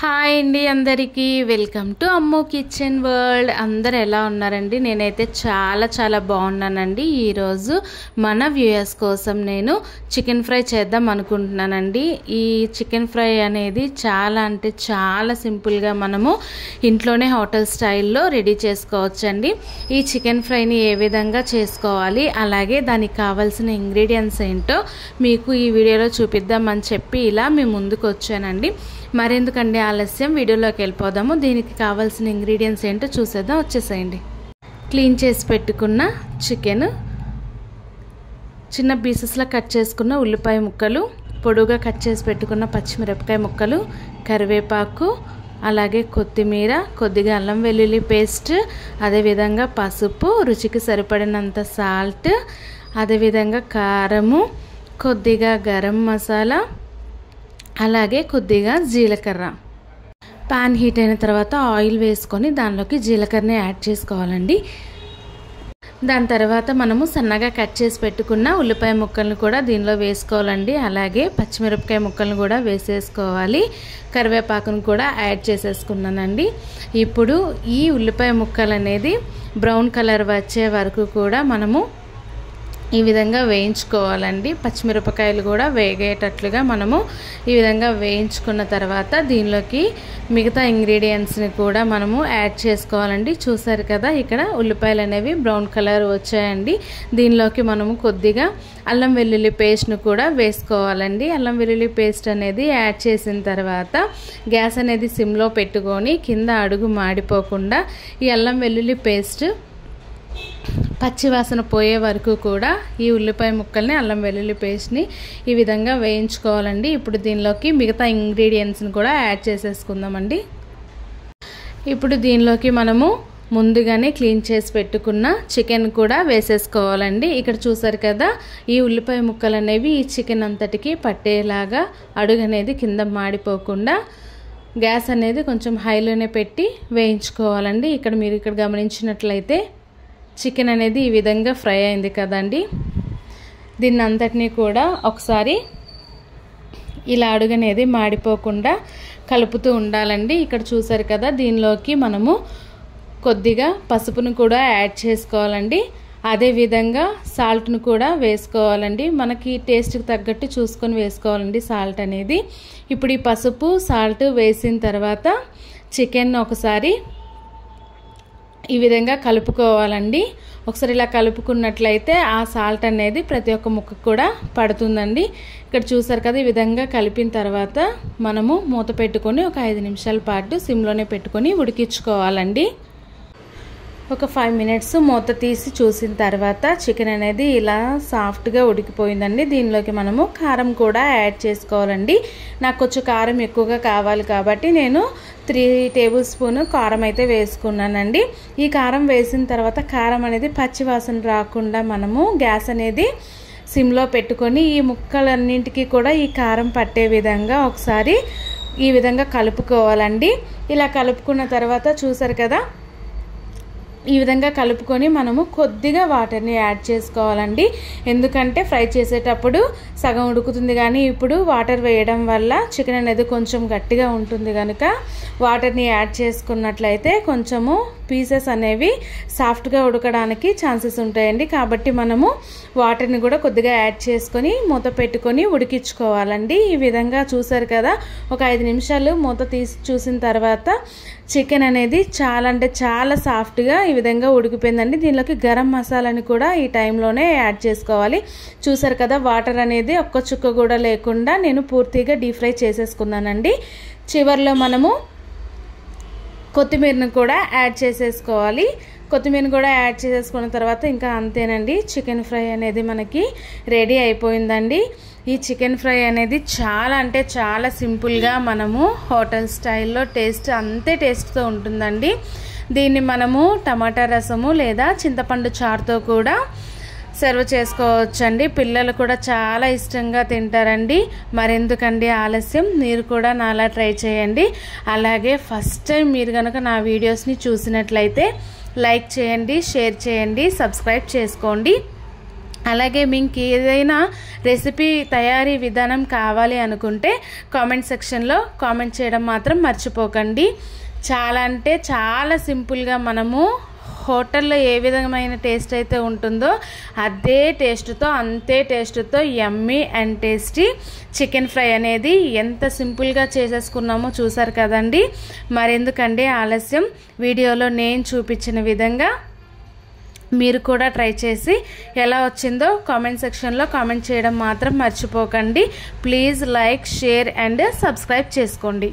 Hi అండి అందరికీ welcome to Ammu kitchen world. అందరు ఎలా ఉన్నారండి? నేనైతే చాలా బాగున్నానండి. ఈరోజు మన వ్యూయర్స్ కోసం నేను చికెన్ ఫ్రై చేద్దాం అనుకుంటున్నానండి. ఈ చికెన్ ఫ్రై అనేది చాలా అంటే చాలా సింపుల్గా మనము ఇంట్లోనే హోటల్ స్టైల్లో రెడీ చేసుకోవచ్చండి. ఈ చికెన్ ఫ్రైని ఏ విధంగా చేసుకోవాలి, అలాగే దానికి కావాల్సిన ఇంగ్రీడియంట్స్ ఏంటో మీకు ఈ వీడియోలో చూపిద్దామని చెప్పి ఇలా మీ ముందుకు వచ్చానండి. మరెందుకండి ఆలస్యం, వీడియోలోకి వెళ్ళిపోదాము. దీనికి కావాల్సిన ఇంగ్రీడియంట్స్ ఏంటో చూసేద్దాం, వచ్చేసేయండి. క్లీన్ చేసి పెట్టుకున్న చికెన్, చిన్న పీసెస్లో కట్ చేసుకున్న ఉల్లిపాయ ముక్కలు, పొడుగా కట్ చేసి పెట్టుకున్న పచ్చిమిరపకాయ ముక్కలు, కరివేపాకు, అలాగే కొత్తిమీర, కొద్దిగా అల్లం వెల్లుల్లి పేస్ట్, అదేవిధంగా పసుపు, రుచికి సరిపడినంత సాల్ట్, అదేవిధంగా కారము, కొద్దిగా గరం మసాలా, అలాగే కొద్దిగా జీలకర్ర. పాన్ హీట్ అయిన తర్వాత ఆయిల్ వేసుకొని దానిలోకి జీలకర్రని యాడ్ చేసుకోవాలండి. దాని తర్వాత మనము సన్నగా కట్ చేసి పెట్టుకున్న ఉల్లిపాయ ముక్కలను కూడా దీనిలో వేసుకోవాలండి. అలాగే పచ్చిమిరపకాయ ముక్కలను కూడా వేసేసుకోవాలి. కరివేపాకును కూడా యాడ్ చేసేసుకున్నానండి. ఇప్పుడు ఈ ఉల్లిపాయ ముక్కలు అనేది బ్రౌన్ కలర్ వచ్చే వరకు కూడా మనము ఈ విధంగా వేయించుకోవాలండి. పచ్చిమిరపకాయలు కూడా వేగేటట్లుగా మనము ఈ విధంగా వేయించుకున్న తర్వాత దీనిలోకి మిగతా ఇంగ్రీడియంట్స్ని కూడా మనము యాడ్ చేసుకోవాలండి. చూసారు కదా, ఇక్కడ ఉల్లిపాయలు అనేవి బ్రౌన్ కలర్ వచ్చాయండి. దీనిలోకి మనము కొద్దిగా అల్లం వెల్లుల్లి పేస్ట్ను కూడా వేసుకోవాలండి. అల్లం వెల్లుల్లి పేస్ట్ అనేది యాడ్ చేసిన తర్వాత గ్యాస్ అనేది సిమ్లో పెట్టుకొని కింద అడుగు మాడిపోకుండా ఈ అల్లం వెల్లుల్లి పేస్ట్ పచ్చివాసన పోయే వరకు కూడా ఈ ఉల్లిపాయ ముక్కల్ని, అల్లం వెల్లుల్లి పేస్ట్ని ఈ విధంగా వేయించుకోవాలండి. ఇప్పుడు దీనిలోకి మిగతా ఇంగ్రీడియంట్స్ని కూడా యాడ్ చేసేసుకుందామండి. ఇప్పుడు దీనిలోకి మనము ముందుగానే క్లీన్ చేసి పెట్టుకున్న చికెన్ కూడా వేసేసుకోవాలండి. ఇక్కడ చూసారు కదా, ఈ ఉల్లిపాయ ముక్కలు అనేవి ఈ చికెన్ అంతటికి పట్టేలాగా అడుగు అనేది కింద మాడిపోకుండా గ్యాస్ అనేది కొంచెం హైలోనే పెట్టి వేయించుకోవాలండి. మీరు ఇక్కడ గమనించినట్లయితే చికెన్ అనేది ఈ విధంగా ఫ్రై అయింది కదండి. దీన్ని అంతటినీ కూడా ఒకసారి ఇలా అడుగు అనేది మాడిపోకుండా కలుపుతూ ఉండాలండి. ఇక్కడ చూసారు కదా, దీనిలోకి మనము కొద్దిగా పసుపును కూడా యాడ్ చేసుకోవాలండి. అదేవిధంగా సాల్ట్ను కూడా వేసుకోవాలండి. మనకి టేస్ట్కి తగ్గట్టు చూసుకొని వేసుకోవాలండి సాల్ట్ అనేది. ఇప్పుడు ఈ పసుపు సాల్ట్ వేసిన తర్వాత చికెన్ ఒకసారి ఈ విధంగా కలుపుకోవాలండి. ఒకసారి ఇలా కలుపుకున్నట్లయితే ఆ సాల్ట్ అనేది ప్రతి ఒక్క ముక్కకు కూడా పడుతుందండి. ఇక్కడ చూసారు కదా, ఈ విధంగా కలిపిన తర్వాత మనము మూత పెట్టుకొని ఒక 5 నిమిషాల పాటు సిమ్లోనే పెట్టుకొని ఉడికించుకోవాలండి. ఒక 5 మినిట్స్ మూత తీసి చూసిన తర్వాత చికెన్ అనేది ఇలా సాఫ్ట్గా ఉడికిపోయిందండి. దీనిలోకి మనము కారం కూడా యాడ్ చేసుకోవాలండి. నాకు కొంచెం కారం ఎక్కువగా కావాలి కాబట్టి నేను 3 టేబుల్ స్పూన్ కారం అయితే వేసుకున్నానండి. ఈ కారం వేసిన తర్వాత కారం అనేది పచ్చి వాసన రాకుండా మనము గ్యాస్ అనేది సిమ్లో పెట్టుకొని ఈ ముక్కలన్నింటికి కూడా ఈ కారం పట్టే విధంగా ఒకసారి ఈ విధంగా కలుపుకోవాలండి. ఇలా కలుపుకున్న తర్వాత చూసారు కదా, ఈ విధంగా కలుపుకొని మనము కొద్దిగా వాటర్ని యాడ్ చేసుకోవాలండి. ఎందుకంటే ఫ్రై చేసేటప్పుడు సగం ఉడుకుతుంది, కానీ ఇప్పుడు వాటర్ వేయడం వల్ల చికెన్ అనేది కొంచెం గట్టిగా ఉంటుంది కనుక వాటర్ని యాడ్ చేసుకున్నట్లయితే కొంచెము పీసెస్ అనేవి సాఫ్ట్గా ఉడకడానికి ఛాన్సెస్ ఉంటాయండి. కాబట్టి మనము వాటర్ని కూడా కొద్దిగా యాడ్ చేసుకొని మూత పెట్టుకొని ఉడికించుకోవాలండి. ఈ విధంగా చూసారు కదా, ఒక 5 నిమిషాలు మూత తీసి చూసిన తర్వాత చికెన్ అనేది చాలా అంటే చాలా సాఫ్ట్గా ఈ విధంగా ఉడికిపోయిందండి. దీనిలోకి గరం మసాలాని కూడా ఈ టైంలోనే యాడ్ చేసుకోవాలి. చూసారు కదా, వాటర్ అనేది ఒక్క చుక్క కూడా లేకుండా నేను పూర్తిగా డీప్ ఫ్రై చేసేసుకున్నానండి. చివరిలో మనము కొత్తిమీరను కూడా యాడ్ చేసేసుకోవాలి. కొత్తిమీరను కూడా యాడ్ చేసేసుకున్న తర్వాత ఇంకా అంతేనండి, చికెన్ ఫ్రై అనేది మనకి రెడీ అయిపోయిందండి. ఈ చికెన్ ఫ్రై అనేది చాలా అంటే చాలా సింపుల్గా మనము హోటల్ స్టైల్లో అంతే టేస్ట్తో ఉంటుందండి. దీన్ని మనము టమాటా రసము లేదా చింతపండు చారుతో కూడా సర్వ్ చేసుకోవచ్చండి. పిల్లలు కూడా చాలా ఇష్టంగా తింటారండి. మరెందుకండి ఆలస్యం, మీరు కూడా నాలా ట్రై చేయండి. అలాగే ఫస్ట్ టైం మీరు కనుక నా వీడియోస్ని చూసినట్లయితే లైక్ చేయండి, షేర్ చేయండి, సబ్స్క్రైబ్ చేసుకోండి. అలాగే మీకు ఏదైనా రెసిపీ తయారీ విధానం కావాలి అనుకుంటే కామెంట్ సెక్షన్లో కామెంట్ చేయడం మాత్రం మర్చిపోకండి. చాలా అంటే చాలా సింపుల్గా మనము హోటల్లో ఏ విధమైన టేస్ట్ అయితే ఉంటుందో అదే టేస్ట్తో అంతే టేస్ట్తో yummy and tasty chicken fry అనేది ఎంత సింపుల్గా చేసేసుకున్నామో చూసారు కదండి. మరెందుకండి ఆలస్యం, వీడియోలో నేను చూపించిన విధంగా మీరు కూడా ట్రై చేసి ఎలా వచ్చిందో కామెంట్ సెక్షన్లో కామెంట్ చేయడం మాత్రం మర్చిపోకండి. Please like, share and subscribe చేసుకోండి.